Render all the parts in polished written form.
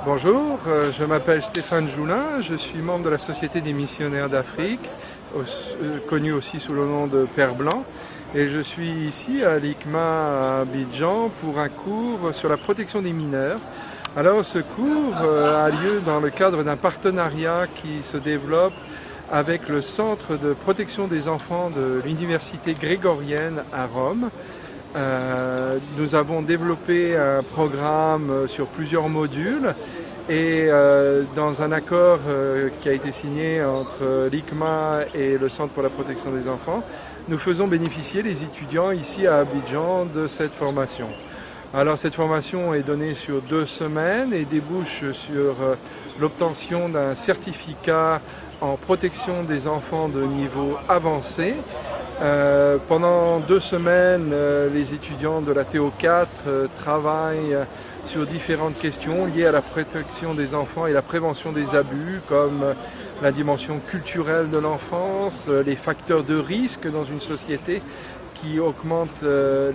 Bonjour, je m'appelle Stéphane Joulin, je suis membre de la Société des missionnaires d'Afrique, connue aussi sous le nom de Père Blanc, et je suis ici à l'ICMA à Abidjan pour un cours sur la protection des mineurs. Alors ce cours a lieu dans le cadre d'un partenariat qui se développe avec le Centre de protection des enfants de l'Université grégorienne à Rome. Nous avons développé un programme sur plusieurs modules et dans un accord qui a été signé entre l'ICMA et le Centre pour la protection des enfants, nous faisons bénéficier les étudiants ici à Abidjan de cette formation. Alors cette formation est donnée sur 2 semaines et débouche sur l'obtention d'un certificat en protection des enfants de niveau avancé. Pendant 2 semaines, les étudiants de la TO4 travaillent sur différentes questions liées à la protection des enfants et la prévention des abus, comme la dimension culturelle de l'enfance, les facteurs de risque dans une société qui augmentent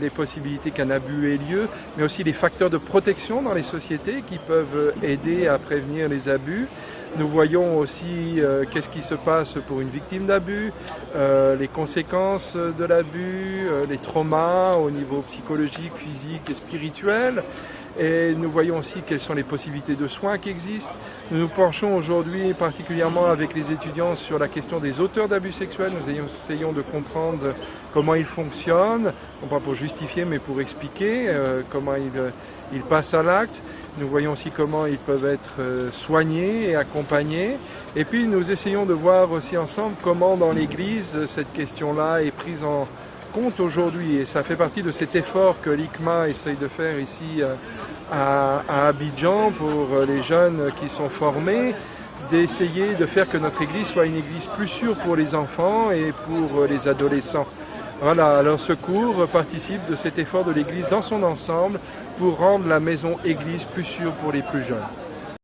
les possibilités qu'un abus ait lieu, mais aussi les facteurs de protection dans les sociétés qui peuvent aider à prévenir les abus. Nous voyons aussi qu'est-ce qui se passe pour une victime d'abus, les conséquences de l'abus, les traumas au niveau psychologique, physique et spirituel. Et nous voyons aussi quelles sont les possibilités de soins qui existent. Nous nous penchons aujourd'hui particulièrement avec les étudiants sur la question des auteurs d'abus sexuels. Nous essayons de comprendre comment ils fonctionnent, non pas pour justifier mais pour expliquer comment ils passent à l'acte. Nous voyons aussi comment ils peuvent être soignés et accompagnés. Et puis nous essayons de voir aussi ensemble comment dans l'Église cette question-là est prise en compte aujourd'hui, et ça fait partie de cet effort que l'ICMA essaye de faire ici à Abidjan pour les jeunes qui sont formés, d'essayer de faire que notre église soit une église plus sûre pour les enfants et pour les adolescents. Voilà, alors ce cours participe de cet effort de l'église dans son ensemble pour rendre la maison église plus sûre pour les plus jeunes.